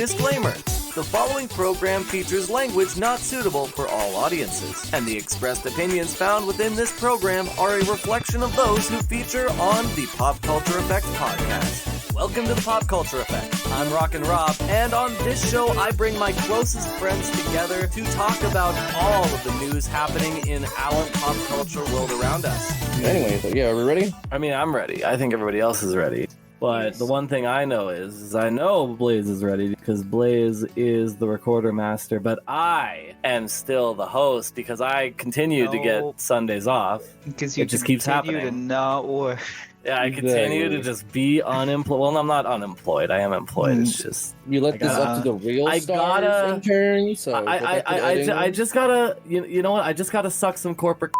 Disclaimer. The following program features language not suitable for all audiences, and the expressed opinions found within this program are a reflection of those who feature on the PopCulture Effect podcast. Welcome to the PopCulture Effect. I'm Rockin Rob, and on this show I bring my closest friends together to talk about all of the news happening in our pop culture world around us. Anyways, yeah, are we ready? I mean, I'm ready. I think everybody else is ready. But the one thing I know is I know Blaze is ready because Blaze is the recorder master, but I am still the host because I continue to get Sundays off. Because you it just keeps happening. To not work. Yeah, I continue to just be unemployed. Well, I'm not unemployed. I am employed. It's just you let this up to the real stars intern. So I just gotta you know what? I just gotta suck some corporate.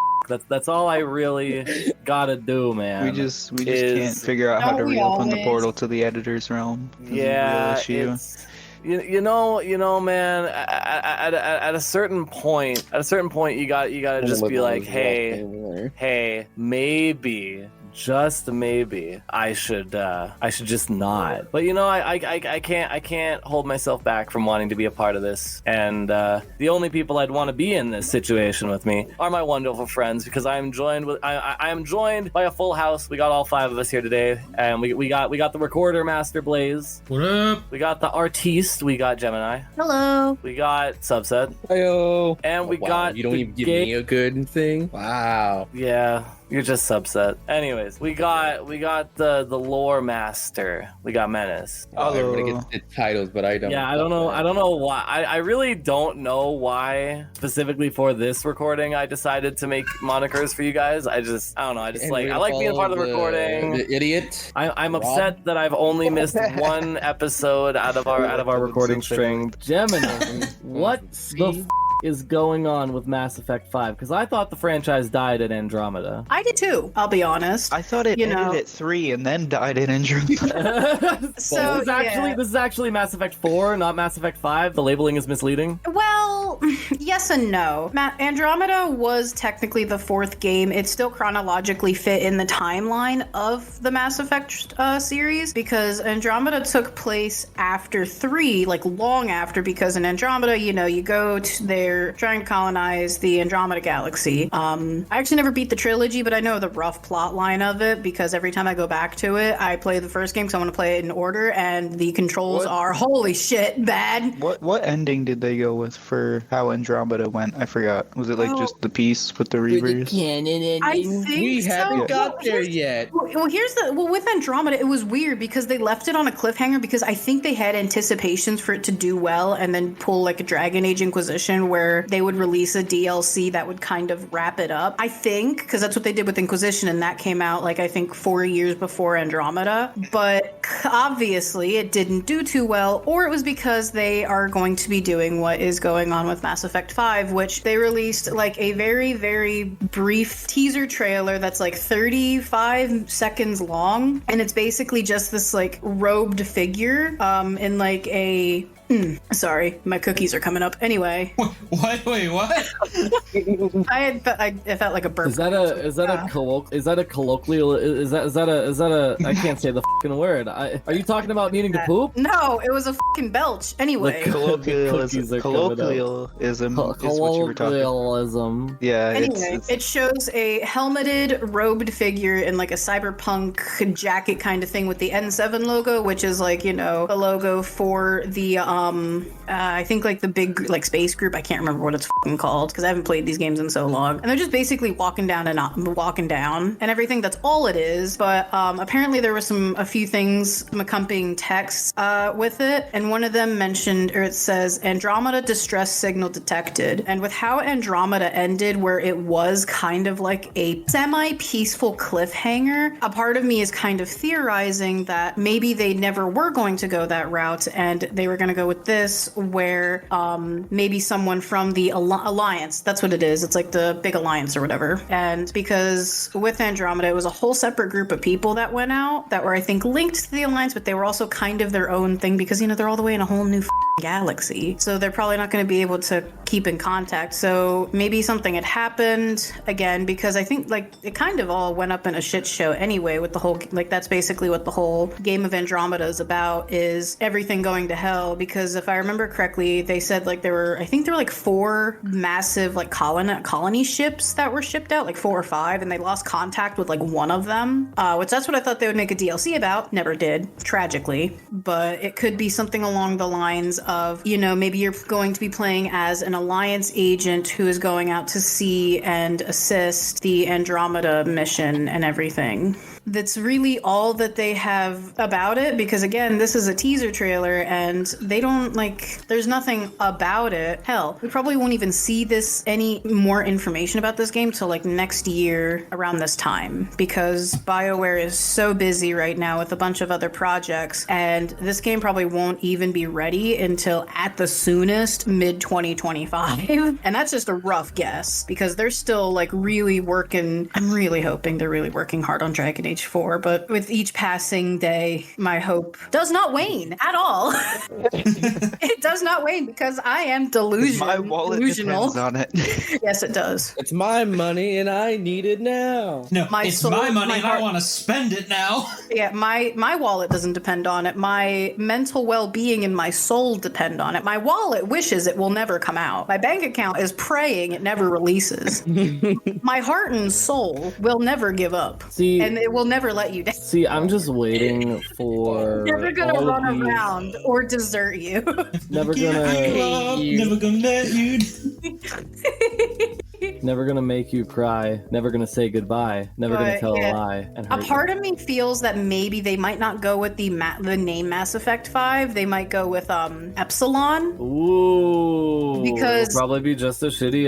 That's all I really gotta do, man. We just can't figure out how to reopen the portal to the editor's realm. Yeah, it's, you know, man. At a certain point, you gotta just be like, hey, maybe. Just maybe I should just not. But you know, I can't hold myself back from wanting to be a part of this. And the only people I'd want to be in this situation with me are my wonderful friends, because I am joined by a full house. We got all five of us here today, and we got the recorder master Blaze. What up? We got the artiste. We got Gemini. Hello. We got Subset. Heyo. And we got you don't even give me a good thing. Wow. Yeah. You're just Subset. Anyways, we got the lore master. We got Menace. Oh, everybody gets the titles, but I don't. Yeah, I don't know why. I really don't know why specifically for this recording I decided to make monikers for you guys. I don't know. I like being a part of the recording. The idiot. I'm upset that I've only missed one episode out of our recording string. Gemini, what the is going on with Mass Effect 5? Because I thought the franchise died at Andromeda. I did too, I'll be honest. I thought it ended at 3 and then died at Andromeda. So this is actually Mass Effect 4, not Mass Effect 5. The labeling is misleading. Well, yes and no. Andromeda was technically the fourth game. It still chronologically fit in the timeline of the Mass Effect series, because Andromeda took place after 3, like long after, because in Andromeda, you go to there trying to colonize the Andromeda galaxy. I actually never beat the trilogy, but I know the rough plot line of it, because every time I go back to it, I play the first game because I want to play it in order, and the controls are holy shit bad. What ending did they go with for how Andromeda went? I forgot. Was it just the piece with the Reavers? I think we haven't got there yet. Well, with Andromeda, it was weird because they left it on a cliffhanger, because I think they had anticipations for it to do well and then pull like a Dragon Age Inquisition where they would release a DLC that would kind of wrap it up. I think, because that's what they did with Inquisition, and that came out I think 4 years before Andromeda. But obviously it didn't do too well, or it was because they are going to be doing what is going on with Mass Effect 5, which they released a very, very brief teaser trailer that's 35 seconds long, and it's basically just this robed figure in a sorry, my cookies are coming up. Anyway. What? Wait, what? I felt like a burp. Is that a colloquial? Is that a? I can't say the fucking word. Are you talking about needing to poop? No, it was a fucking belch. Anyway. Colloquialism is what you were talking about. Yeah. Anyway, it shows a helmeted, robed figure in a cyberpunk jacket kind of thing with the N7 logo, which is the logo for the I think the big space group. I can't remember what it's fucking called because I haven't played these games in so long. And they're just basically walking down and everything. That's all it is. But apparently there was a few things, some accompanying texts with it, and one of them mentioned, or it says, Andromeda distress signal detected. And with how Andromeda ended, where it was kind of like a semi-peaceful cliffhanger, a part of me is kind of theorizing that maybe they never were going to go that route, and they were going to go with this, where maybe someone from the Alliance, that's what it is, it's the big alliance or whatever. And because with Andromeda, it was a whole separate group of people that went out that were, I think, linked to the Alliance, but they were also kind of their own thing because, they're all the way in a whole new galaxy. So they're probably not going to be able to keep in contact. So maybe something had happened again, because I think like it kind of all went up in a shit show anyway with the whole, like that's basically what the whole game of Andromeda is about, is everything going to hell. Because if I remember correctly, they said like there were 4 massive like colony ships that were shipped out, like 4 or 5, and they lost contact with like one of them, which that's what I thought they would make a DLC about. Never did, tragically. But it could be something along the lines of, you know, maybe you're going to be playing as an Alliance agent who is going out to sea and assist the Andromeda mission and everything. That's really all that they have about it, because again, this is a teaser trailer and they don't like, there's nothing about it. Hell, we probably won't even see any more information about this game till like next year around this time, because BioWare is so busy right now with a bunch of other projects, and this game probably won't even be ready until at the soonest mid 2025. And that's just a rough guess, because they're still like really working. I'm really hoping they're really working hard on Dragon Age 4, but with each passing day, my hope does not wane at all. It does not wane, because I am delusional. My wallet depends on it. Yes, it does. It's my money and I need it now. No, it's my money and I want to spend it now. Yeah, my wallet doesn't depend on it. My mental well-being and my soul depend on it. My wallet wishes it will never come out. My bank account is praying it never releases. My heart and soul will never give up. See, and it will never let you down. See, I'm just waiting for. Never gonna run around or desert you. Never gonna. Never gonna let you. Never gonna make you cry. Never gonna say goodbye. Never gonna tell a lie. And a part of me feels that maybe they might not go with the name Mass Effect 5. They might go with Epsilon. Ooh. Because it'll probably be just as shitty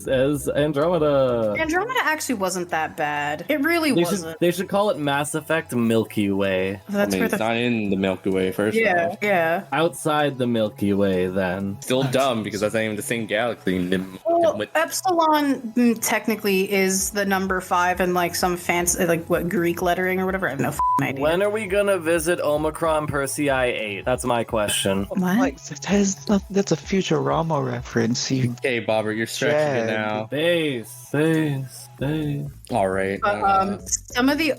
as Andromeda. Andromeda actually wasn't that bad. It really wasn't. They should call it Mass Effect Milky Way. That's it's not in the Milky Way first. Yeah, yeah. Outside the Milky Way, then. Still dumb, because that's not even the same galaxy. Well, Epsilon technically is the number 5 in like some fancy, like what, Greek lettering or whatever. I have no idea. When are we gonna visit Omicron Persei 8? That's my question. What? Like, that's a Futurama reference. Okay, Bobber, you're stretching it now. Space. All right. Some of the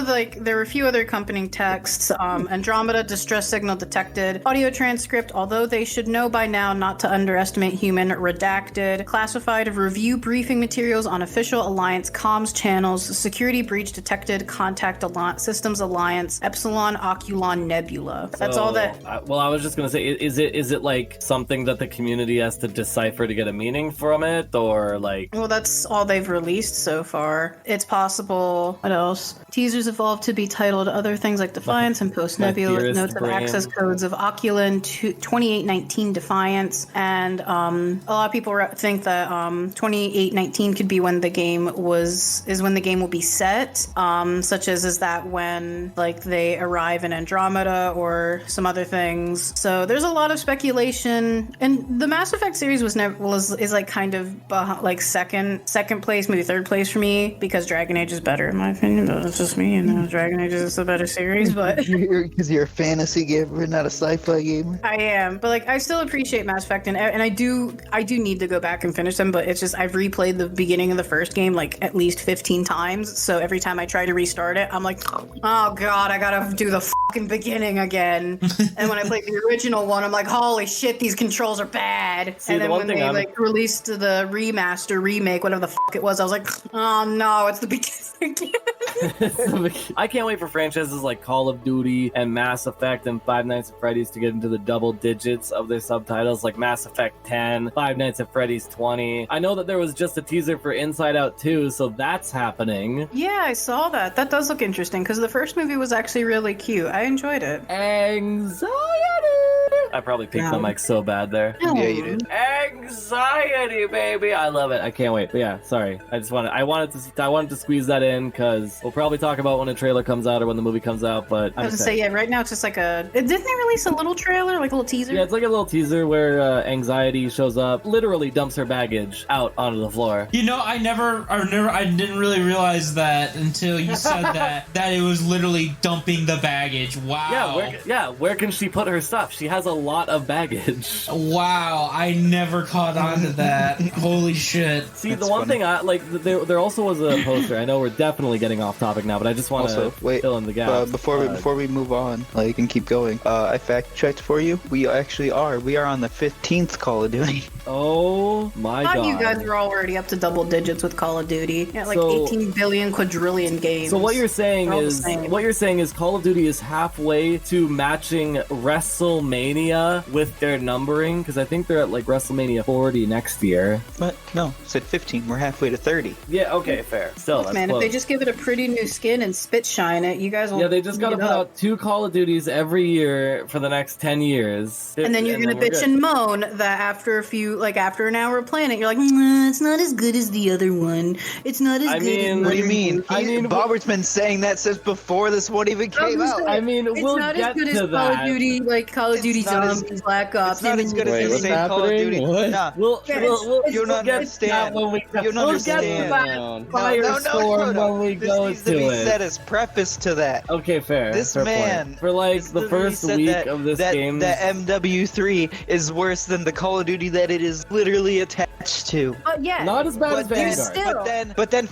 like, there were a few other accompanying texts. Andromeda distress signal detected. Audio transcript. Although they should know by now not to underestimate human. Redacted. Classified review briefing materials on official Alliance comms channels. Security breach detected. Contact Systems Alliance. Epsilon Oculon Nebula. That's all that. Well, I was just gonna say, is it like something that the community has to decipher to get a meaning from it, or like? Well, that's all they've released so far. It's possible. What else? Teasers evolved to be titled other things like Defiance and Post Nebula, notes of access codes of Oculin 2819 Defiance, and a lot of people think that 2819 could be when the game will be set, such as is that when like they arrive in Andromeda or some other things. So there's a lot of speculation, and the Mass Effect series is like kind of like second place, maybe third place for me, because Dragon Age is better in my opinion. That's just me, Dragon Age is a better series, but because you're a fantasy gamer, not a sci-fi gamer. I am, but like I still appreciate Mass Effect, and I do need to go back and finish them, but it's just I've replayed the beginning of the first game like at least 15 times, so every time I try to restart it, I'm like, oh god, I gotta do the fucking beginning again. And when I played the original one, I'm like, holy shit, these controls are bad. And then when they like released the remake, whatever the fuck it was, I was like, oh no, it's the beginning again. I can't wait for franchises like Call of Duty and Mass Effect and Five Nights at Freddy's to get into the double digits of their subtitles, like Mass Effect 10, Five Nights at Freddy's 20. I know that there was just a teaser for Inside Out 2, so that's happening. Yeah, I saw that. That does look interesting, because the first movie was actually really cute. I enjoyed it. Anxiety! I probably picked the mic so bad there. Yeah, you did. Anxiety, baby! I love it. I can't wait. But yeah, sorry. I wanted to squeeze that in, because we'll probably talk about when a trailer comes out or when the movie comes out, but I was gonna say, yeah, right now it's just like didn't they release a little trailer, like a little teaser? Yeah, it's like a little teaser where Anxiety shows up, literally dumps her baggage out onto the floor. You know, I didn't really realize that until you said that it was literally dumping the baggage. Wow. Where can she put her stuff? She has a lot of baggage. Wow, I never caught on to that. Holy shit. See, That's the one funny. thing I like, there also was a poster. I know we're definitely getting off topic now, but I just want to fill in the gaps. Before we move on, like, and keep going, I fact checked for you. We actually are. We are on the 15th Call of Duty. Oh my I thought god! you guys were already up to double digits with Call of Duty. Yeah, like So- 18 billion quadrillion games. So what you're saying They're all the is same. Call of Duty is halfway to matching WrestleMania with their numbering, because I think they're at like WrestleMania 40 next year. But no, I said 15. We're halfway to 30. Yeah, okay, fair. Still, Look, that's man, close. if they just give it a pretty new skin and spit shine it, you guys will. Yeah, they just got to eat put it up. out 2 Call of Duties every year for the next 10 years. And then you're gonna we're bitch good. and moan that after an hour of playing it, you're like, "Nah, it's not as good as the other one. It's not as I good." mean, as What do you mean? I mean, Robert's been saying that since before this one even came out. I mean, It's we'll not get as good to as Call of that. Duty, like Call of It's Duty not as- Zombies, Black Ops. It's not as good Wait, as the what's same Call of happening? Duty. What? Nah, We'll Yeah, you don't get to that understand. when we You don't we'll get to understand. that No, firestorm when we This go needs to to be it. said as preface to that. Okay, fair. This fair man point. For like This the literally first said week that- of this that, game. that MW3 is worse than the Call of Duty that it is literally attached to. But yeah, Not as bad as But then, Vanguard. still- but then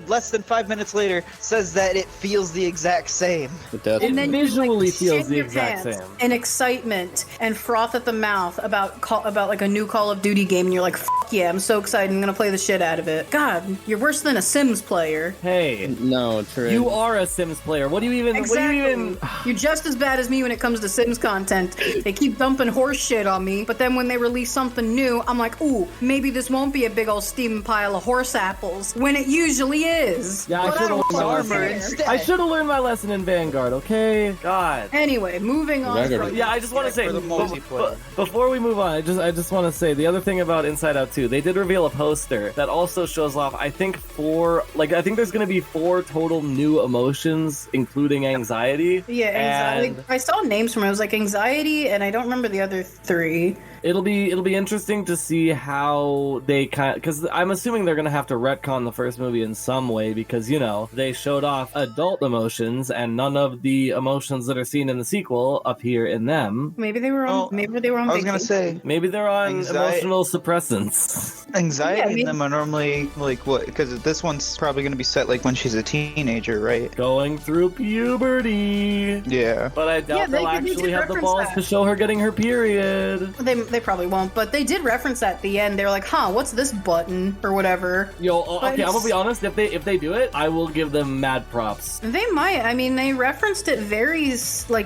less than 5 minutes later, says that it feels the exact same. But that's It and then visually you, like, feels shit the your exact pants same. and excitement and froth at the mouth about like a new Call of Duty game, and you're like, "Fuck yeah, I'm so excited! I'm gonna play the shit out of it." God, you're worse than a Sims player. Hey, no, Trey. you are a Sims player. What do you even? Exactly. What do you even? You're just as bad as me when it comes to Sims content. They keep dumping horse shit on me, but then when they release something new, I'm like, ooh, maybe this won't be a big old steaming pile of horse apples, when it usually is. Yeah, I But should've don't learned my fucking lesson. care. instead. I should have learned my lesson in Vanguard. Okay, God. Anyway, moving on. Vanguard From, Yeah, I just want to say for the multiplayer. before we move on, I just want to say the other thing about Inside Out 2. They did reveal a poster that also shows off. I think there's going to be 4 total new emotions, including anxiety. yeah, anxiety. And I saw names from it. It was like anxiety, and I don't remember the other 3. it'll be interesting to see how they because I'm assuming they're going to have to retcon the first movie in some way, because they showed off adult emotions and none of the emotions that are seen in the sequel appear in them. Maybe they were on. Well, maybe they were on. I was gonna vacation. say, Maybe they're on Anxiety- emotional suppressants. anxiety Yeah, in maybe- them are normally like what? Because this one's probably gonna be set like when she's a teenager, right? Going through puberty. Yeah. But I doubt Yeah, they'll they actually did have the reference balls that. to show her getting her period. They probably won't, but they did reference that at the end. They were like, "Huh, what's this button or whatever?" Yo, But okay, I'm gonna it's- be honest. If they do it, I will give them mad props. They might. I mean, they referenced it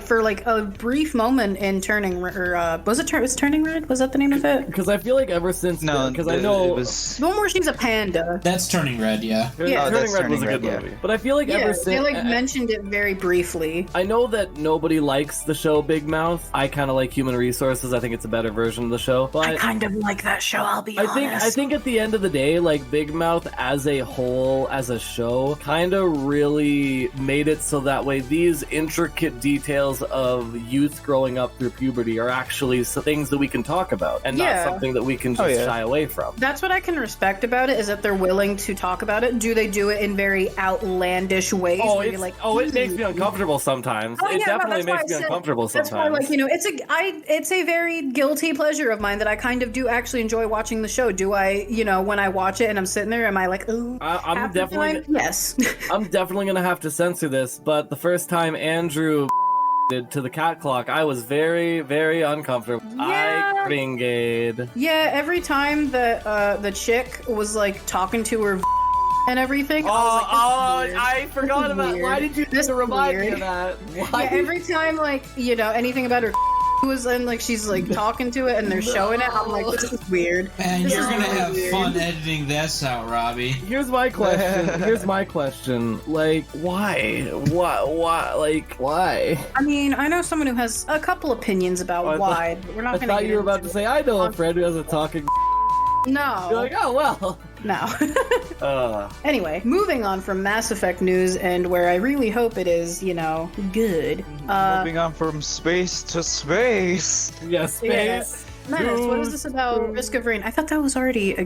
for a brief moment in Turning was it Turning Red? Was that the name of it? Because I feel like ever since No, because I know it was. The one where she's a panda. That's Turning Red, yeah. Yeah. Turning that's Red was a Turning good Red, movie. But I feel like Yeah, ever since they mentioned it very briefly. I know that nobody likes the show Big Mouth. I kind of like Human Resources. I think it's a better version of the show. But I kind of like that show. I'll be I honest. think at the end of the day, like Big Mouth as a whole, as a show, kind of really made it so that way these intricate details of youth growing up through puberty are actually things that we can talk about and Yeah. not something that we can just yeah. shy away from. That's what I can respect about it, is that they're willing to talk about it. Do they do it in very outlandish ways? Oh, where it you're like, makes me uncomfortable sometimes. Oh, it yeah, no, definitely that's why makes I me said- uncomfortable That's why, sometimes. it's a very guilty pleasure of mine that I kind of do actually enjoy watching the show. Do I, when I watch it and I'm sitting there, am I like, ooh? I'm half the definitely time? Yes. I'm definitely gonna have to censor this, but the first time Andrew did to the cat clock, I was very, very uncomfortable. Yeah. I cringed. Yeah, every time that the chick was like talking to her and everything. Oh, I was like, this is weird. I forgot about. weird. Why did you This just is remind me weird. of that? Yeah, Why? every time anything about her was in, like, she's like talking to it and they're showing it, I'm like, this is weird. Man, This you're is gonna really have weird. fun editing this out, Robbie. Here's my question. Like, why? Why? Like, why? I mean, I know someone who has a couple opinions about I why, but we're not I going to thought you were about to say, I know a friend who has a talking. No. You're like, oh well. No. Anyway, moving on from Mass Effect news, and where I really hope it is, good. Moving on from space to space. Yeah, space. Menace, what is this about Risk of Rain? I thought that was already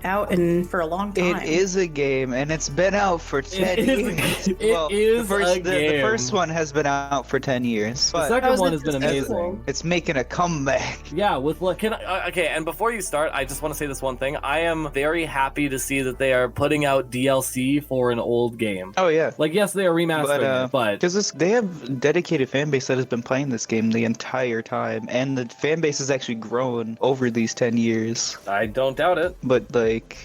out and for a long time. It is a game, and it's been out for 10 years. The first one has been out for 10 years. The second one has been amazing. It's making a comeback. Yeah, with okay, and before you start, I just want to say this one thing. I am very happy to see that they are putting out DLC for an old game. Oh yeah. Like, yes, they are remastering it, but because they have a dedicated fan base that has been playing this game the entire time, and the fan base has actually grown over these 10 years. I don't doubt it. But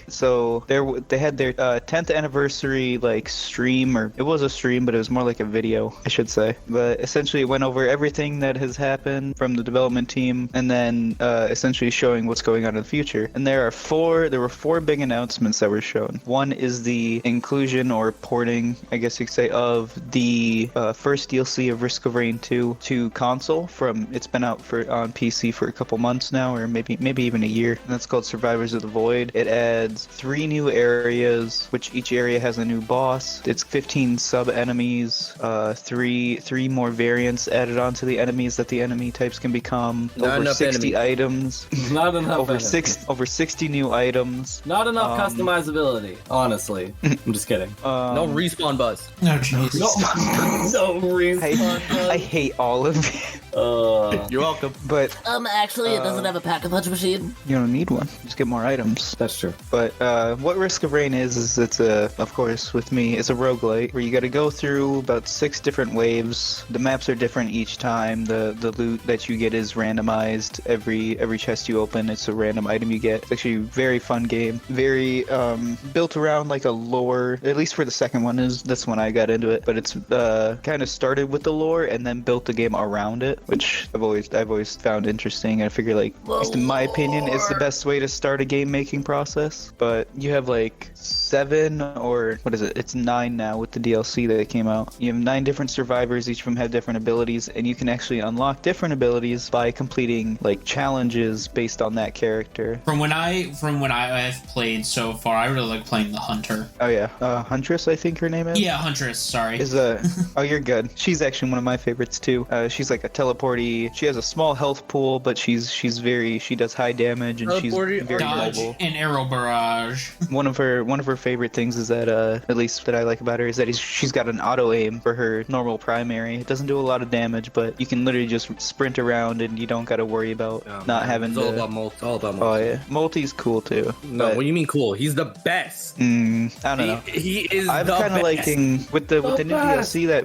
so they had their 10th anniversary stream, or it was a stream, but it was more like a video, I should say. But essentially, it went over everything that has happened from the development team, and then essentially showing what's going on in the future. And there were four big announcements that were shown. One is the inclusion or porting, I guess you could say, of the first DLC of Risk of Rain 2 to console. It's been out on PC for a couple months now, or maybe even a year. And that's called Survivors of the Void. It adds 3 new areas, which each area has a new boss. It's 15 sub-enemies, 3 more variants added onto the enemies that the enemy types can become. Over 60 items. Not enough. Over 60 new items. Not enough customizability, honestly. I'm just kidding. No respawn buzz. No, jeez. No respawn buzz. I hate all of it. You're welcome. But actually, it doesn't have a pack-a-punch machine. You don't need one. Just get more items. That's true. But what Risk of Rain is it's of course, with me, it's a roguelite where you got to go through about 6 different waves. The maps are different each time. The loot that you get is randomized. Every chest you open, it's a random item you get. It's actually a very fun game. Very built around a lore. At least for the second one, that's when I got into it. But it's kind of started with the lore and then built the game around it, which I've always found interesting. I figure at least in my opinion, it's the best way to start a game making process. But you have 7 or what is it? It's 9 now with the DLC that came out. You have 9 different survivors. Each of them have different abilities, and you can actually unlock different abilities by completing challenges based on that character. From when I have played so far, I really like playing the Hunter. Oh yeah, Huntress, I think her name is. Yeah, Huntress. Sorry. Oh, you're good. She's actually one of my favorites too. She's like a teleporty. She has a small health pool, but she does high damage, and she's very dodge mobile. And arrow barrage. One of her favorite things is that at least that I like about her is that she's got an auto aim for her normal primary. It doesn't do a lot of damage, but you can literally just sprint around and you don't got to worry about having to. All about multi. Oh yeah, multi's cool too. No, what do you mean cool? He's the best. I don't know. He is. I'm kind of liking with the new DLC that.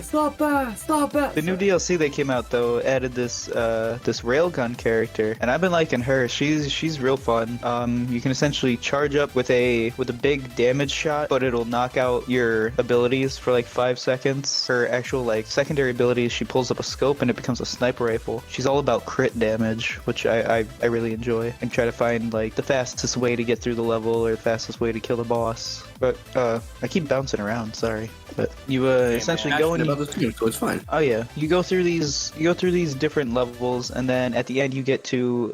Stop it. The new DLC that came out though added this railgun character, and I've been liking her. She's real fun. You can essentially charge up with a big damage shot, but it'll knock out your abilities for 5 seconds. Her actual secondary ability is she pulls up a scope and it becomes a sniper rifle. She's all about crit damage, which I really enjoy, and try to find the fastest way to get through the level or the fastest way to kill the boss. But I keep bouncing around, sorry. But you essentially go in. So it's fine. Oh yeah, you go through these different levels, and then at the end you get to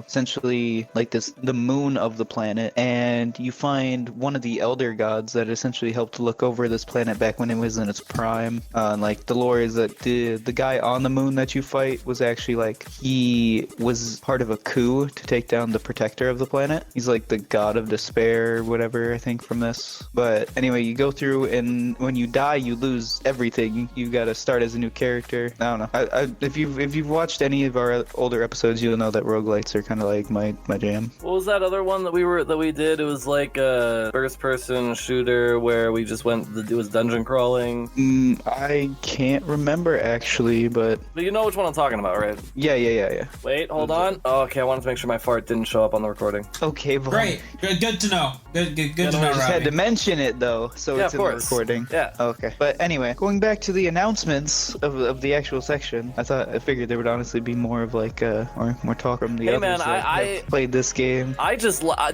essentially the moon of the planet, and you find one of the elder gods that essentially helped look over this planet back when it was in its prime. The lore is that the guy on the moon that you fight was actually he was part of a coup to take down the protector of the planet. He's the god of despair or whatever, I think, from this. But anyway, you go through, and when you die, you lose everything. You gotta start as a new character. I don't know. If you've watched any of our older episodes, you'll know that roguelites are kind of my jam. What was that other one that we did? It was a first-person shooter where we just it was dungeon crawling. I can't remember actually, but you know which one I'm talking about, right? Yeah. Wait, hold on. Oh, okay, I wanted to make sure my fart didn't show up on the recording. Okay, boy. Great. Good to know. Good to know, I just had Robbie. to mention it though, so it's in the recording. Yeah. Okay. But anyway, going back to the announcements of the actual section, I figured there would honestly be more of or more talk from the others that played this game.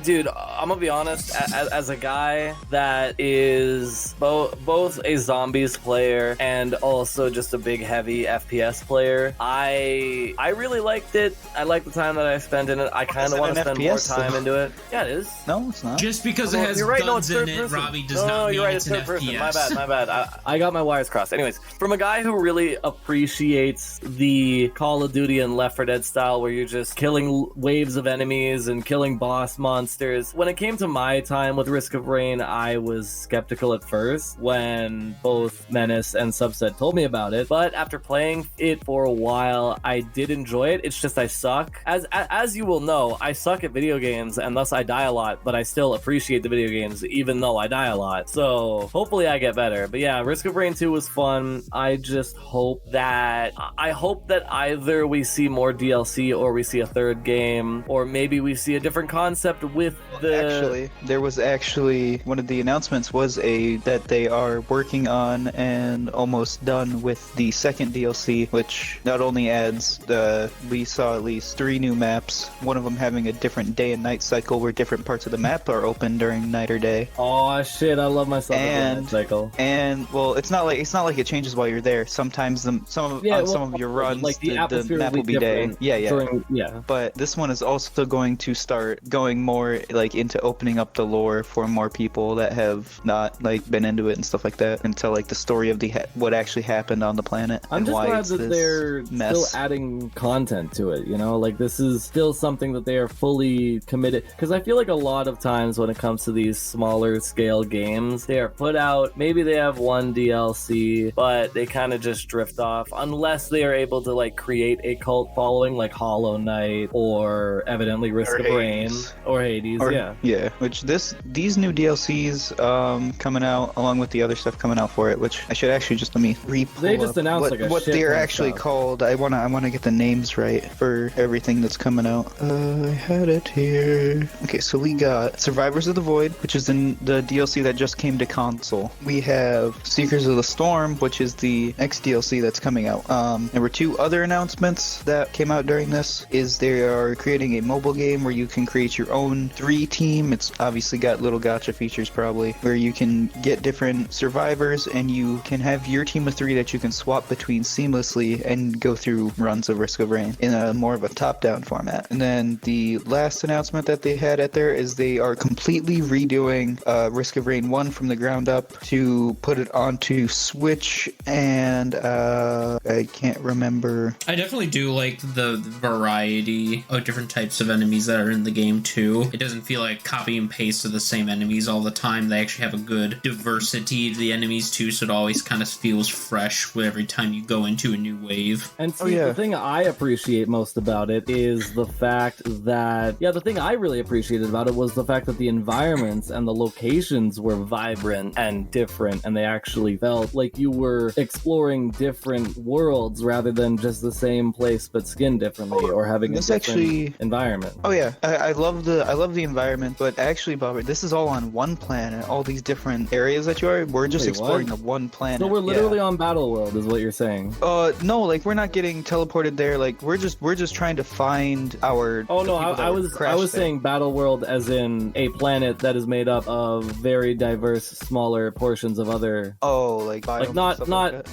Dude, I'm gonna be honest. As a guy that is both a zombies player and also just a big heavy FPS player, I really liked it. I liked the time that I spent in it. I kind of want to spend more time into it. Yeah, it is. No, it's not. Just because it has you're right, guns no, it's in minute, Robbie does no, not mean you're right. it's It's an third person. FPS. My bad. I got my wires crossed. Anyways, from a guy who really appreciates the Call of Duty and Left 4 Dead style, where you're just killing waves of enemies and killing boss monsters. When it came to my time with Risk of Rain, I was skeptical at first when both Menace and Subset told me about it. But after playing it for a while, I did enjoy it. It's just I suck. As you will know, I suck at video games, and thus I die a lot, but I still appreciate the video games, even though I die a lot. So hopefully I get better. But yeah, Risk of Rain 2 was fun. I just hope that either we see more DLC or we see a third game, or maybe we see a different concept with the... Actually, there was one of the announcements was that they are working on and almost done with the second DLC, which not only adds we saw at least 3 new maps, one of them having a different day and night cycle where different parts of the map are open during night or day. Oh shit, I love myself a night cycle. And well, it's not like it changes while you're there. Sometimes some of your runs, like the map will be day. Yeah. But this one is also going to start going more like into opening up the lore for more people that have not like been into it and stuff like that, and tell like the story of what actually happened on the planet. I'm just glad that they're still adding content to it, you know, like this is still something that they are fully committed, because I feel like a lot of times when it comes to these smaller scale games, they are put out, maybe they have one DLC, but they kind of just drift off unless they are able to like create a cult following, like Hollow Knight or evidently Risk of Rain or Hades. Which these new DLCs coming out along with the other stuff coming out for it, which I should actually just let me re-pull they just announced what they're actually called. I wanna get the names right for everything that's coming out. I had it here. Okay, so we got Survivors of the Void, which is in the DLC that just came to console. We have Seekers of the Storm, which is the next DLC that's coming out. There were 2 other announcements that came out during this. Is they are creating a mobile game where you can create your own 3 team. It's obviously got little gacha features probably, where you can get different survivors and you can have your team of 3 that you can swap between seamlessly and go through runs of Risk of Rain in a more of a top-down format. And then the last announcement that they had at there is they are completely redoing Risk of Rain 1 from the ground up to put it onto Switch, and I can't remember. I definitely do like the variety of different types of enemies that are in the game too. It doesn't feel like copy and paste of the same enemies all the time. They actually have a good diversity to the enemies too, so it always kind of feels fresh every time you go into a new wave. And see, the thing I appreciate most about it is the fact that, the thing I really appreciated about it was the fact that the environments and the locations were vibrant and different, and they actually felt like you were exploring different worlds rather than just the same place but skinned differently or having a different environment. Oh yeah, I love the environment, but actually, Bobby, this is all on one planet. All these different areas that we're just exploring the one planet. So we're literally on Battle World, is what you're saying? No, like we're not getting teleported there. Like we're just trying to find our. Oh no, I was saying Battle World as in a planet that is made up of very diverse, smaller portions of other. Oh, like not.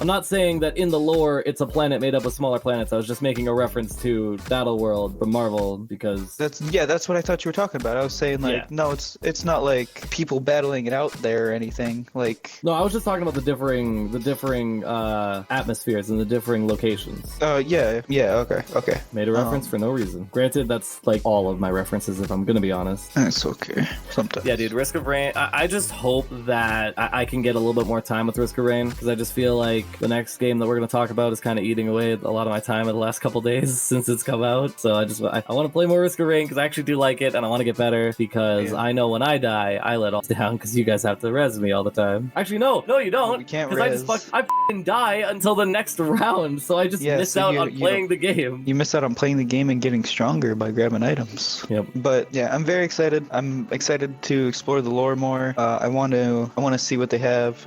I'm not saying that in the lore it's a planet made up of smaller planets. I was just making a reference to Battle World from Marvel because that's what I thought you were talking about. I was saying no, it's not like people battling it out there or anything. Like no, I was just talking about the differing atmospheres and the differing locations. Okay. Made a reference for no reason. Granted, that's like all of my references, if I'm gonna be honest. It's okay. Sometimes. Yeah, dude, Risk of Rain. I just hope that I can get a little bit more time with Risk of Rain, because I just feel like the next game that we're gonna talk about is kind of eating away a lot of my time in the last couple days since it's come out. So I want to play more Risk of Rain because I actually do like it, and I want to get better because I know when I die, I let all down because you guys have to res me all the time. Actually, no, you don't. We can't res. I fucking die until the next round, so I just miss out on playing the game. You miss out on playing the game and getting stronger by grabbing items. Yep. But yeah, I'm very excited. I'm excited to explore the lore more. I want to see what they have.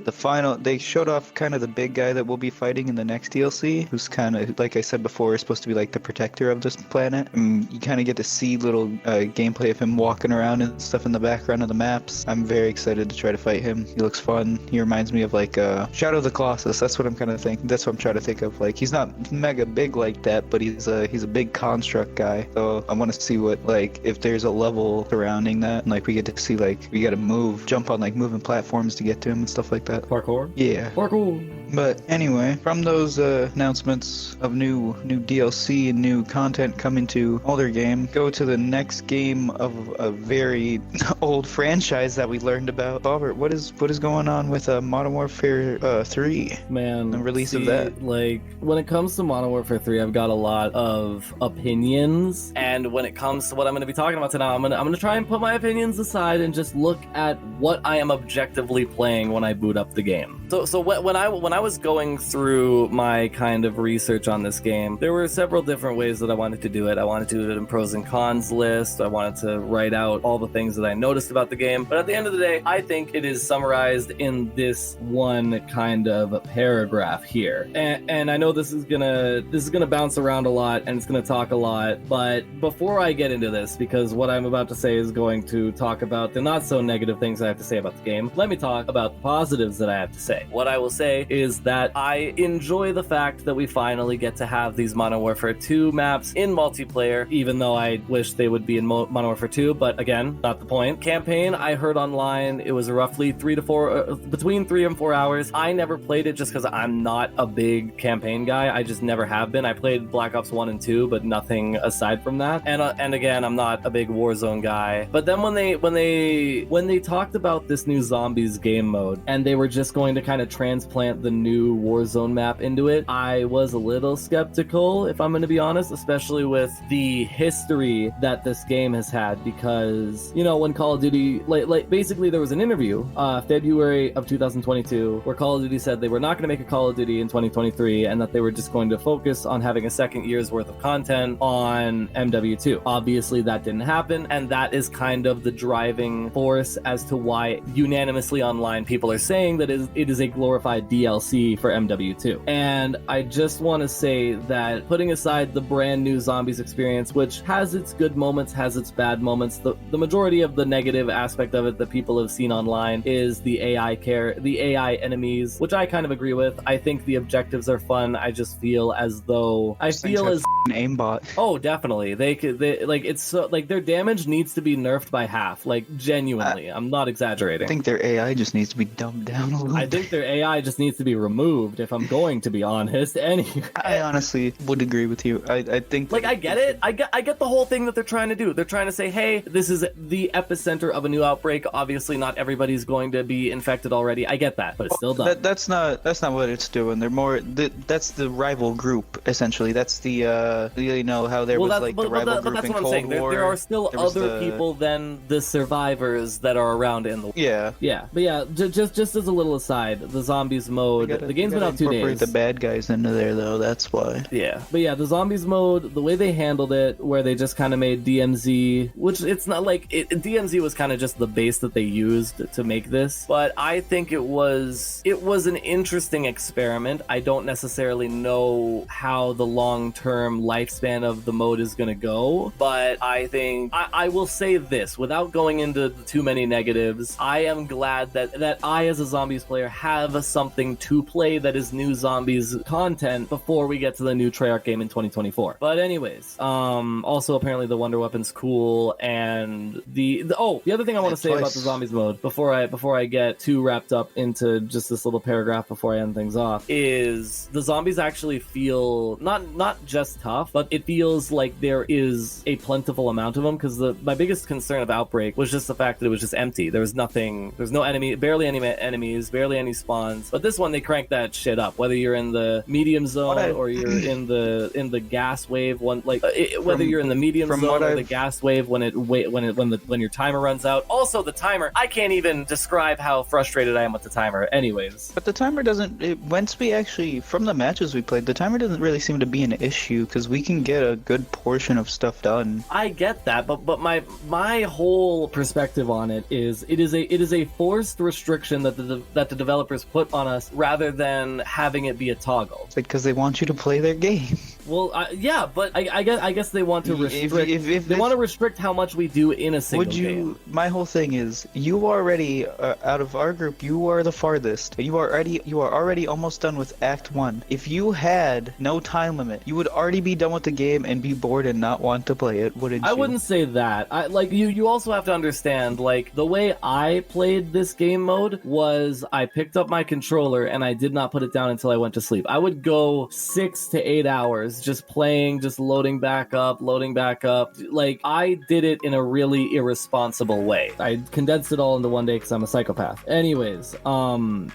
They showed off kind of the big guy that we'll be fighting in the next DLC, who's kind of, like I said before, is supposed to be like the protector of this planet. And you kind of get to see little gameplay of him walking around and stuff in the background of the maps. I'm very excited to try to fight him. He looks fun. He reminds me of like Shadow of the Colossus. That's what I'm kind of thinking. That's what I'm trying to think of. Like he's not mega big like that, but he's a big construct guy. So I want to see what, like, if there's a level surrounding that, and like we get to see, like, we got to move jump on like moving platforms to get to him and stuff like that. Parkour? Yeah. Parkour. But anyway, from those announcements of new DLC and new content coming to older game, go to the next game of a very old franchise that we learned about. Robert, what is going on with Modern Warfare 3? Man, the release of that. Like, when it comes to Modern Warfare 3, I've got a lot of opinions, and when it comes to what I'm going to be talking about tonight, I'm going to try and put my opinions aside and just look at what I am objectively playing when I boot up the game. So when I was going through my kind of research on this game, there were several different ways that I wanted to do it. I wanted to do it in pros and cons list. I wanted to write out all the things that I noticed about the game. But at the end of the day, I think it is summarized in this one kind of paragraph here. And I know this is gonna bounce around a lot and it's gonna talk a lot. But before I get into this, because what I'm about to say is going to talk about the not so negative things I have to say about the game, let me talk about the positives that I have to say. What I will say is that I enjoy the fact that we finally get to have these Modern Warfare 2 maps in multiplayer, even though I wish they would be in Modern Warfare 2, but again, not the point. Campaign, I heard online, it was roughly between 3 and 4 hours. I never played it just because I'm not a big campaign guy. I just never have been. I played Black Ops 1 and 2, but nothing aside from that. And again, I'm not a big Warzone guy. But then when they talked about this new Zombies game mode, and they were just going to kind of transplant the new Warzone map into it, I was a little skeptical, if I'm going to be honest, especially with the history that this game has had, because, you know, when Call of Duty, like basically there was an interview, February of 2022, where Call of Duty said they were not going to make a Call of Duty in 2023, and that they were just going to focus on having a second year's worth of content on MW2. Obviously that didn't happen, and that is kind of the driving force as to why unanimously online people are saying that it is a glorified DLC for MW2. And I just want to say that, putting aside the brand new Zombies experience, which has its good moments, has its bad moments, the majority of the negative aspect of it that people have seen online is the AI enemies, which I kind of agree with. I think the objectives are fun. I just feel as though aimbot. Oh, definitely. It's so, like, their damage needs to be nerfed by half. Like, genuinely, I'm not exaggerating. I think their AI just needs to be dumbed down a little. I think their AI just needs to be removed, if I'm going to be honest. Anyway, I honestly would agree with you. I think, like, I get it. I get the whole thing that they're trying to do. They're trying to say, hey, this is the epicenter of a new outbreak. Obviously, not everybody's going to be infected already. I get that, but it's still dumb. That's not what it's doing. They're more that's the rival group, essentially. That's the you know how there was like the rival group in Cold War. There are still other people than the survivors that are around in the yeah. But yeah, just as a little aside, the Zombies mode, the game's been out 2 days. Incorporate the bad guys into there though. That's why. Yeah, but yeah, the Zombies mode, the way they handled it, where they just kind of made DMZ, which it's not like DMZ was kind of just the base that they used to make this, but I think it was an interesting experiment. I don't necessarily know how the long-term lifespan of the mode is going to go, but I think I will say this without going into too many negatives. I am glad that I, as a Zombies player, have something to play that is new Zombies content before we get to the new Treyarch game in 2024. But anyways, also apparently the Wonder Weapon's cool, and the other thing I want to say about the Zombies mode before I get too wrapped up into just this little paragraph before I end things off is the Zombies actually feel not just tough, but it feels like there is a plentiful amount of them, because my biggest concern of Outbreak was just the fact that it was just empty. There's no enemy, barely any enemies, barely any spawns. But this one, they cranked that shit up. Whether you're in the medium zone or you're in the gas wave one, whether you're in the medium zone or the gas wave when your timer runs out. Also, the timer, I can't even describe how frustrated I am with the timer. Anyways, but the timer doesn't. Once we actually, from the matches we played, the timer doesn't really seem to be an issue because we can get a good portion of stuff done. I get that, but my whole perspective on it is it is a forced restriction that the developers put on us rather than having it be a toggle. It's because they want you to play their game. Well, yeah, but I guess they want to restrict. If they want to restrict how much we do in a single game. My whole thing is, you already out of our group, you are the farthest. You are already almost done with Act 1. If you had no time limit, you would already be done with the game and be bored and not want to play it, wouldn't you? I wouldn't say that. You also have to understand, like, the way I played this game mode was I picked up my controller and I did not put it down until I went to sleep. I would go 6 to 8 hours just playing, just loading back up. Like, I did it in a really irresponsible way. I condensed it all into one day because I'm a psychopath. Anyways,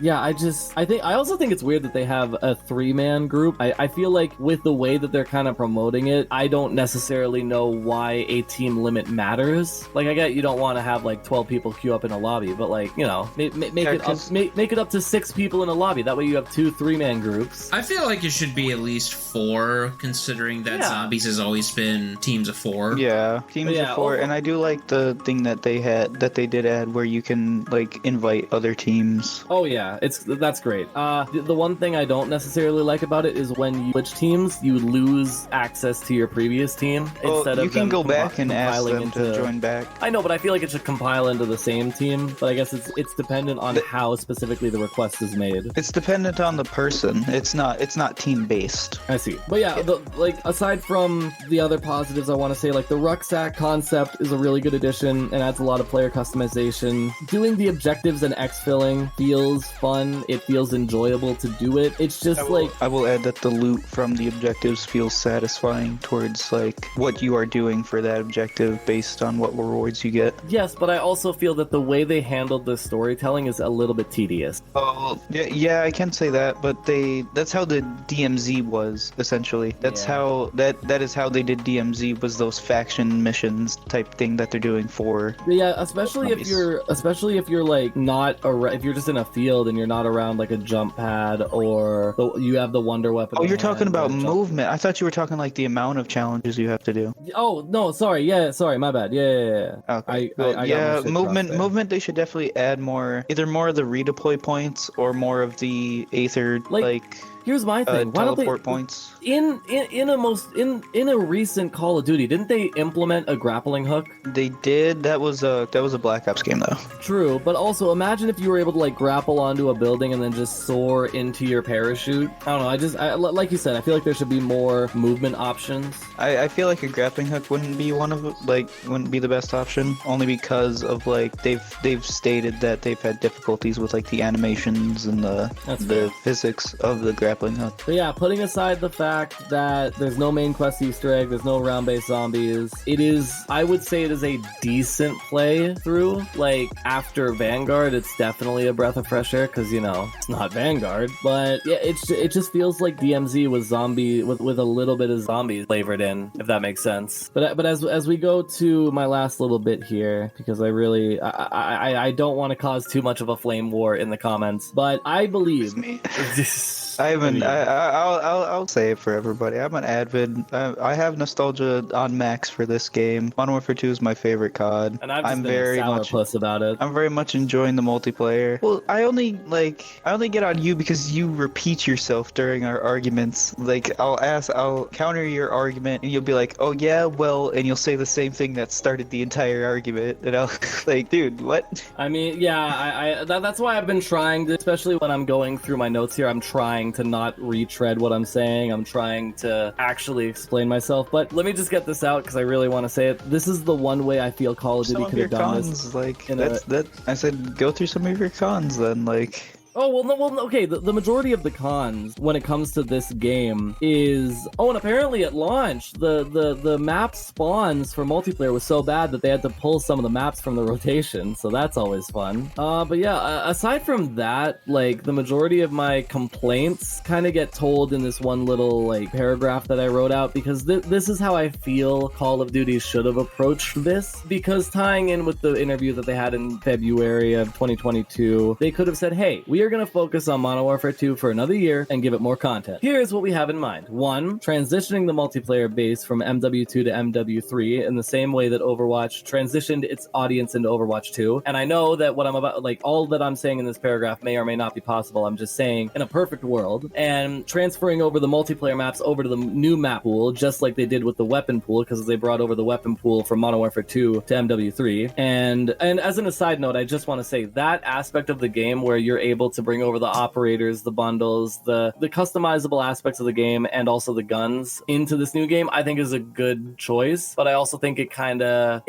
yeah, I also think it's weird that they have a 3-man group. I feel like with the way that they're kind of promoting it, I don't necessarily know why a team limit matters. Like, I get you don't want to have like 12 people queue up in a lobby, but like, you know, make it up to 6 people in a lobby. That way you have 2 3-man groups. I feel like it should be at least 4, considering that Zombies has always been teams of 4. Yeah, teams of 4, and I do like the thing that they did add where you can like invite other teams. Oh yeah, that's great. The one thing I don't necessarily like about it is when you switch teams, you lose access to your previous team instead of you can go back and ask them into... to join back. I know, but I feel like it should compile into the same team. But I guess it's dependent on how specifically the request is made. It's dependent on the person. It's not team based. I see. But yeah, like aside from the other positives, I want to say like the rucksack concept is a really good addition and adds a lot of player customization. Doing the objectives and exfilling feels fun. It feels enjoyable to do it. It's just I will add that the loot from the objectives feels satisfying towards like what you are doing for that objective based on what rewards you get. Yes, but I also feel that the way they handled the storytelling is a little bit tedious. Oh, yeah, I can say that, but that's how the DMZ was essentially. That's how that is how they did DMZ, was those faction missions type thing that they're doing for. Yeah, especially if you're like not if you're just in a field and you're not around like a jump pad or you have the wonder weapon. Oh, you're talking about movement. I thought you were talking like the amount of challenges you have to do. Oh no, sorry. Yeah, sorry, my bad. Yeah. Okay. Movement. They should definitely add either more of the redeploy points or more of the Aether like here's my thing. Why don't teleport points? In a recent Call of Duty, didn't they implement a grappling hook? They did. That was a Black Ops game though. True, but also imagine if you were able to like grapple onto a building and then just soar into your parachute. I don't know. I like you said, I feel like there should be more movement options. I feel like a grappling hook wouldn't be the best option, only because of like they've stated that they've had difficulties with like the animations and the physics of the grappling hook. But yeah, putting aside the fact that there's no main quest Easter egg, there's no round-based zombies, I would say it is a decent play through. Like after Vanguard, it's definitely a breath of fresh air because, you know, it's not Vanguard. But yeah, it just feels like DMZ was zombie with a little bit of zombie flavored in, if that makes sense. But as we go to my last little bit here, because I don't want to cause too much of a flame war in the comments, but I believe I'll say it for everybody. I'm an avid. I have nostalgia on max for this game. Modern Warfare 2 is my favorite COD. And I'm very much about it. I'm very much enjoying the multiplayer. Well, I only get on you because you repeat yourself during our arguments. Like I'll counter your argument, and you'll be like, "Oh yeah, well," and you'll say the same thing that started the entire argument, and I'll like, "Dude, what?" I mean, yeah, that's why I've been trying to, especially when I'm going through my notes here. I'm trying to not retread what I'm saying. I'm trying to actually explain myself. But let me just get this out because I really want to say it. This is the one way I feel Call of Duty could have done this. Like I said, go through some of your cons then. Like. Oh, well, okay, the majority of the cons when it comes to this game is... Oh, and apparently at launch, the map spawns for multiplayer was so bad that they had to pull some of the maps from the rotation, so that's always fun. But yeah, aside from that, like, the majority of my complaints kind of get told in this one little, like, paragraph that I wrote out, because this is how I feel Call of Duty should have approached this, because tying in with the interview that they had in February of 2022, they could have said, hey, we are we're going to focus on Modern Warfare 2 for another year and give it more content. Here's what we have in mind. 1, transitioning the multiplayer base from MW2 to MW3 in the same way that Overwatch transitioned its audience into Overwatch 2. And I know that what I'm about, like all that I'm saying in this paragraph may or may not be possible. I'm just saying in a perfect world, and transferring over the multiplayer maps over to the new map pool, just like they did with the weapon pool, because they brought over the weapon pool from Modern Warfare 2 to MW3. And as an aside note, I just want to say that aspect of the game where you're able to bring over the operators, the bundles, the customizable aspects of the game, and also the guns into this new game, I think is a good choice. But I also think it kind of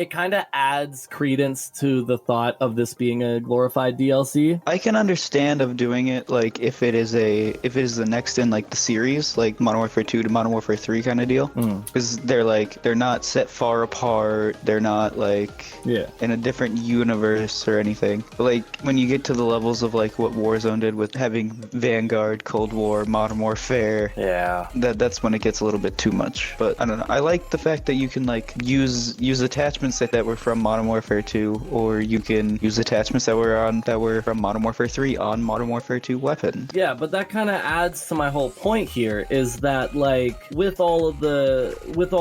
adds credence to the thought of this being a glorified DLC. I can understand of doing it like if it is the next in like the series, like Modern Warfare 2 to Modern Warfare 3 kind of deal, because they're not set far apart, they're not like in a different universe or anything. But like when you get to the levels of like what Warzone did with having Vanguard, Cold War, Modern Warfare, that's when it gets a little bit too much. But I don't know, I like the fact that you can like use attachments that were from Modern Warfare 2, or you can use attachments that were from Modern Warfare 3 on Modern Warfare 2 weapons. Yeah, but that kind of adds to my whole point here, is that like with all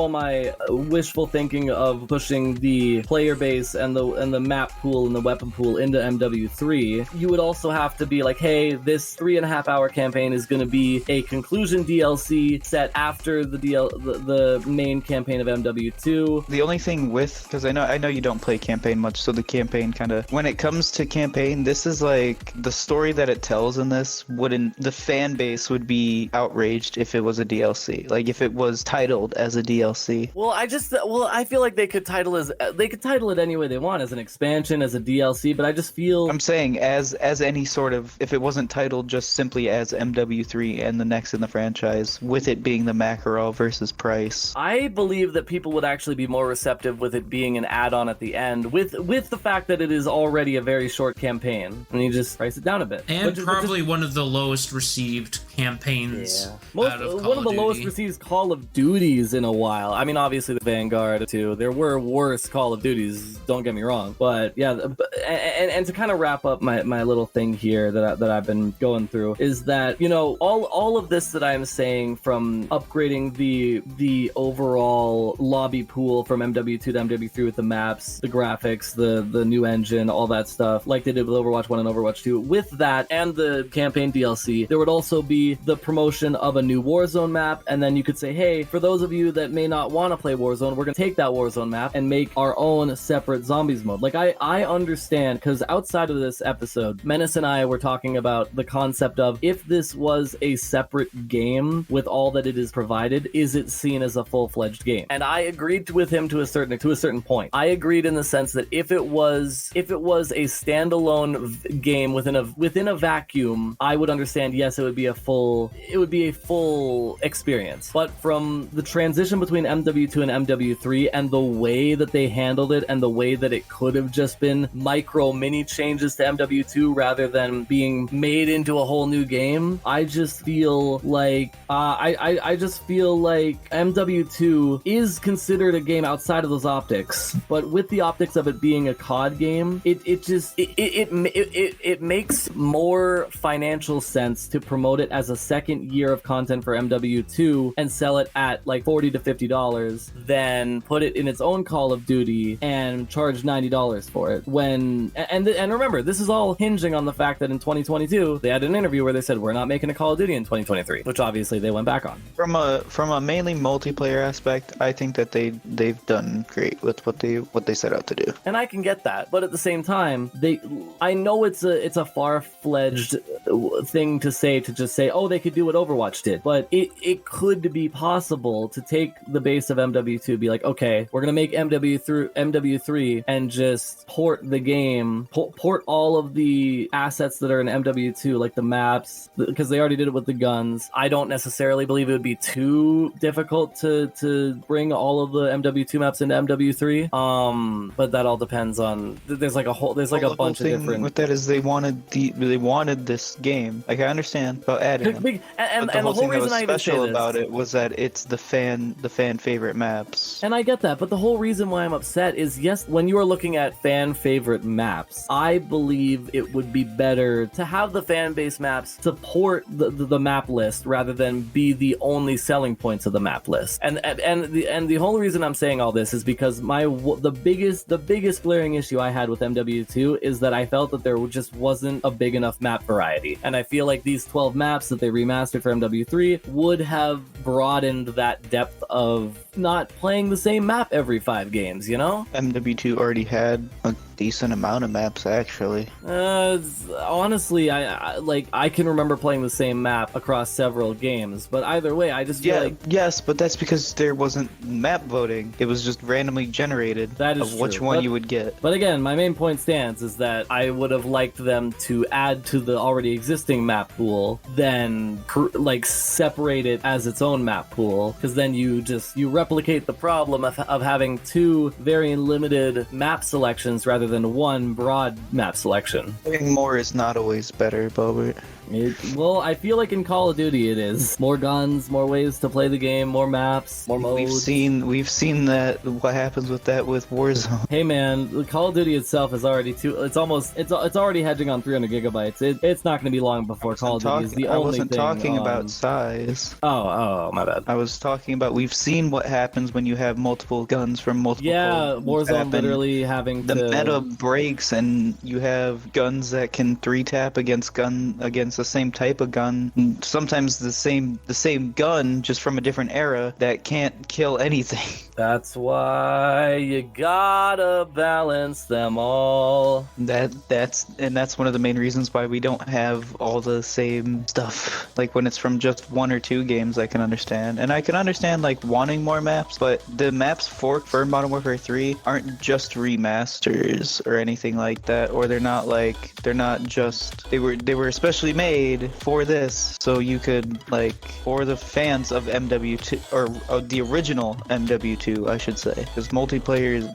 my wishful thinking of pushing the player base and the map pool and the weapon pool into MW3, you would also have to be like, hey, this 3.5 hour campaign is going to be a conclusion DLC set after the main campaign of MW2. The only thing because I know you don't play campaign much, so the campaign kind of, when it comes to campaign, this is like the story that it tells in this the fan base would be outraged if it was a DLC, like if it was titled as a DLC. Well, I feel like they could title it any way they want, as an expansion, as a DLC, but I just feel, I'm saying as any sort of, if it wasn't titled just simply as MW3 and the next in the franchise, with it being the Makarov versus Price. I believe that people would actually be more receptive with it being an add-on at the end, with the fact that it is already a very short campaign, and you just price it down a bit. And probably one of the lowest received campaigns. One of the lowest received Call of Duties in a while. I mean, obviously the Vanguard too. There were worse Call of Duties, don't get me wrong. But yeah, and to kind of wrap up my little thing here that I've been going through is that, you know, all of this that I'm saying, from upgrading the overall lobby pool from MW2 to MW3 with the maps, the graphics, the new engine, all that stuff, like they did with Overwatch 1 and Overwatch 2. With that and the campaign DLC, there would also be the promotion of a new Warzone map, and then you could say, hey, for those of you that may not want to play Warzone, we're going to take that Warzone map and make our own separate zombies mode. Like, I understand, because outside of this episode, Menace and I were talking about the concept of, if this was a separate game with all that it is provided, is it seen as a full-fledged game? And I agreed with him to a certain point. I agreed in the sense that if it was a standalone game within a vacuum, I would understand, yes, it would be a full experience. But from the transition between MW2 and MW3 and the way that they handled it, and the way that it could have just been micro mini changes to MW2 rather than being made into a whole new game, I just feel like I just feel like MW2 is considered a game outside of those optics, but with the optics of it being a COD game, it makes more financial sense to promote it as a second year of content for MW2 and sell it at like $40 to $50 than put it in its own Call of Duty and charge $90 for it. And remember, this is all hinging on the fact that in 2022 they had an interview where they said, we're not making a Call of Duty in 2023, which obviously they went back on. From a mainly multiplayer aspect, I think that they've done great with what they set out to do. And I can get that, but at the same time, I know it's a far-fledged thing to say, to just say, oh, they could do what Overwatch did, but it could be possible to take the base of MW2, be like, okay, we're gonna make MW3 and just port the game, port all of the assets that are in MW2, like the maps, because they already did it with the guns. I don't necessarily believe it would be too difficult to bring all of the MW2 maps into MW3. But that all depends on, there's a bunch of different. With that is they wanted this this game. Like, I understand about adding them. And but the the whole reason I even say special this about it was that it's the fan favorite maps. And I get that, but the whole reason why I'm upset is, yes, when you are looking at fan favorite maps, I believe it would be better to have the fan base maps support the map list rather than be the only selling points of the map list. And the whole reason I'm saying all this is because the biggest glaring issue I had with MW2 is that I felt that there just wasn't a big enough map variety. And I feel like these 12 maps that they remastered for MW3 would have broadened that depth of not playing the same map every 5 games, you know? MW2 already had a decent amount of maps, actually. Honestly, I can remember playing the same map across several games, but either way, I just feel like... Yes, but that's because there wasn't map voting. It was just randomly generated which one you would get. But again, my main point stands is that I would have liked them to add to the already existing map pool, then separate it as its own map pool, because then you replicate the problem of having 2 very limited map selections rather than 1 broad map selection. Having more is not always better, Bobert. Well, I feel like in Call of Duty it is. More guns, more ways to play the game, more maps, more modes. We've seen that, what happens with that with Warzone. Hey man, Call of Duty itself is already it's already hedging on 300 gigabytes. It's not going to be long before Call of Duty is the only thing. I wasn't talking about size. Oh, my bad. I was talking about, we've seen what happens when you have multiple guns from multiple Warzone literally having the meta breaks and you have guns that can 3-tap against the same type of gun, sometimes the same gun just from a different era that can't kill anything. That's why you gotta balance them all. That's one of the main reasons why we don't have all the same stuff. Like when it's from just 1 or 2 games, I can understand, and I can understand like wanting more maps, but the maps for Modern Warfare 3 aren't just remasters or anything like that, or they were especially made for this, so you could, like, for the fans of MW2 or the original MW2, I should say, because MW2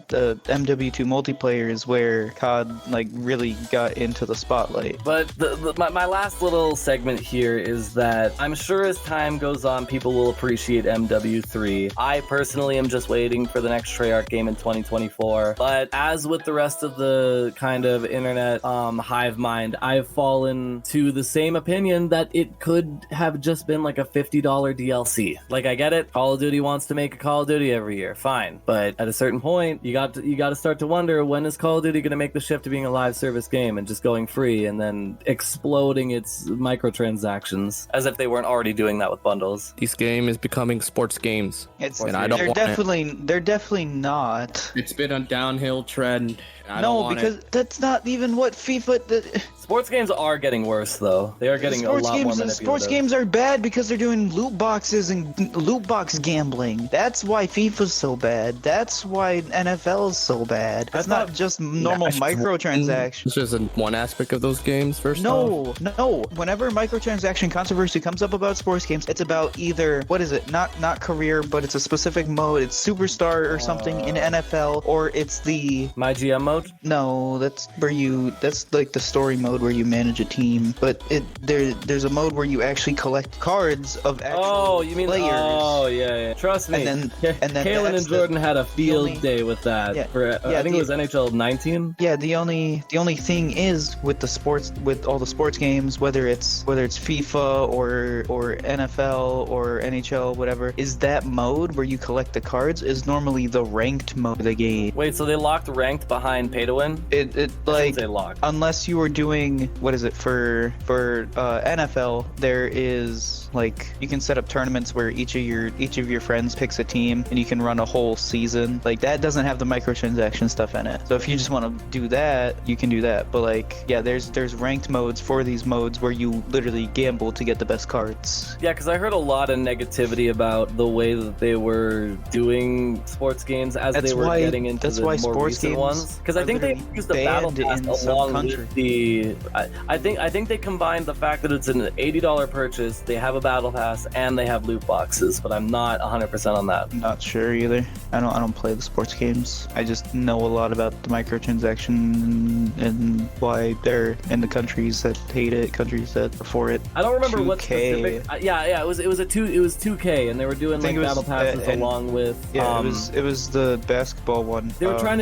multiplayer is where COD like really got into the spotlight. But my last little segment here is that I'm sure as time goes on, people will appreciate MW3. I personally am just waiting for the next Treyarch game in 2024. But as with the rest of the kind of internet hive mind, I've fallen to the same opinion that it could have just been like a $50 DLC. Like, I get it, Call of Duty wants to make a Call of Duty every year, fine, but at a certain point you got to start to wonder, when is Call of Duty going to make the shift to being a live service game and just going free and then exploding its microtransactions, as if they weren't already doing that with bundles. This game is becoming sports games, they're definitely not. It's been a downhill trend. That's not even what FIFA. Sports games are getting worse, though. They are getting a lot more manipulative. Sports games are bad because they're doing loot boxes and loot box gambling. That's why FIFA's so bad. That's why NFL is so bad. It's not just normal microtransactions. It's just one aspect of those games, first off. No. Whenever microtransaction controversy comes up about sports games, it's about either, what is it? Not career, but it's a specific mode. It's Superstar or something in NFL, or it's the... My GM mode? No, that's like the story mode where you manage a team, but there's a mode where you actually collect cards of actual players. Oh, yeah. Trust me. And then Kalen and Jordan had a field day with that. I think it was NHL 19. Yeah, the only thing is with all the sports games, whether it's FIFA or NFL or NHL, whatever, is that mode where you collect the cards is normally the ranked mode of the game. Wait, so they locked ranked behind pay to win? It like, unless you were doing, what is it, for NFL, there is, like, you can set up tournaments where each of your friends picks a team and you can run a whole season. Like, that doesn't have the microtransaction stuff in it. So if you just want to do that, you can do that. But like, yeah, there's ranked modes for these modes where you literally gamble to get the best cards. Yeah, because I heard a lot of negativity about the way that they were doing sports games as they were getting into the more recent ones. Because I think they used the battle pass along with the. I think they combined mind the fact that it's an $80 purchase, they have a battle pass, and they have loot boxes, but I'm not 100% on that. Not sure either. I don't play the sports games. I just know a lot about the microtransaction and why they're in the countries that hate it, countries that are for it. I don't remember 2K. what specific. It was 2K, and they were doing like battle passes along with. Yeah, it was the basketball one. They were trying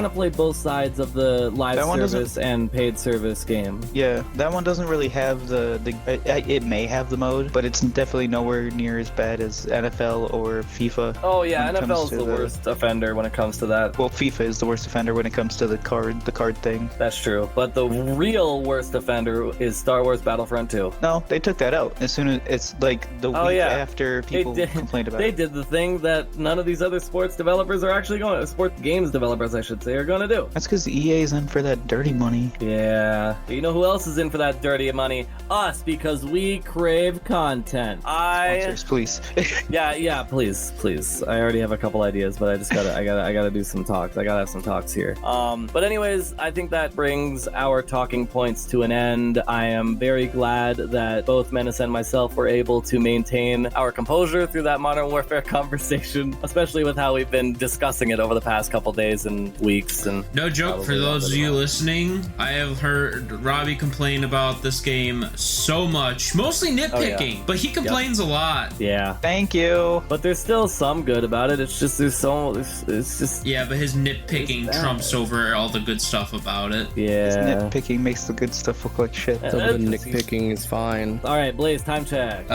to play both sides of the live service and paid service game. Yeah, that one doesn't really have it may have the mode, but it's definitely nowhere near as bad as NFL or FIFA. Oh yeah, NFL is the worst offender when it comes to that. Well, FIFA is the worst offender when it comes to the card thing. That's true, but the real worst offender is Star Wars Battlefront 2. No, they took that out as soon as it's like the week after people complained about it. They did the thing that none of these other sports developers are actually going. Sports games developers, I should say, are going to do. That's because EA's in for that dirty money. Yeah. You know who else is in for that dirty money? Us, because we crave content. Sponsors, please. yeah, please. I already have a couple ideas, but I gotta do some talks. I gotta have some talks here. But anyways, I think that brings our talking points to an end. I am very glad that both Menace and myself were able to maintain our composure through that Modern Warfare conversation, especially with how we've been discussing it over the past couple days and weeks. And no joke, for those of you listening, I have heard Robbie complain about this game so much, mostly nitpicking, but he complains a lot. Yeah. Thank you. But there's still some good about it. It's just it's just yeah, but his nitpicking trumps over all the good stuff about it. Yeah. His nitpicking makes the good stuff look like shit. So the nitpicking is fine. All right, Blaze, time check.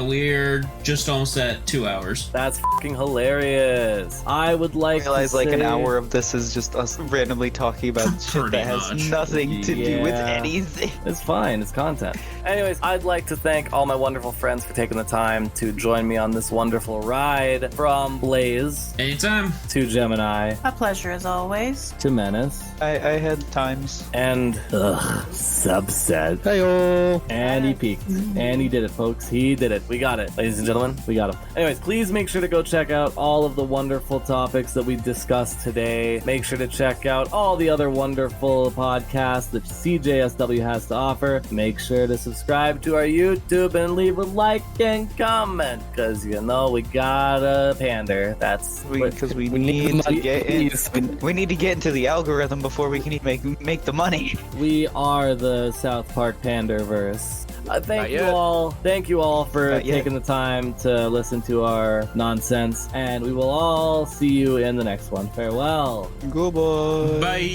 We're just almost at 2 hours. That's fucking hilarious. I would like to realize like an hour of this is just us randomly talking about shit that has nothing to do with anything. It's fine. It's content. Anyways, I'd like to thank all my wonderful friends for taking the time to join me on this wonderful ride, from Blaze anytime to Gemini, a pleasure as always, to Menace. I had times. And Subset. Heyo. And he peaked. And he did it, folks. He did it. We got it, ladies and gentlemen. We got him. Anyways, please make sure to go check out all of the wonderful topics that we discussed today. Make sure to check out all the other wonderful podcasts that CJSW has to offer. Make sure to subscribe to our YouTube and leave a like and comment, because you know we gotta pander. That's because we need to get into the algorithm before we can even make the money. We are the South Park Panderverse. Thank you all for taking the time to listen to our nonsense, and we will all see you in the next one. Farewell. Goodbye. Bye.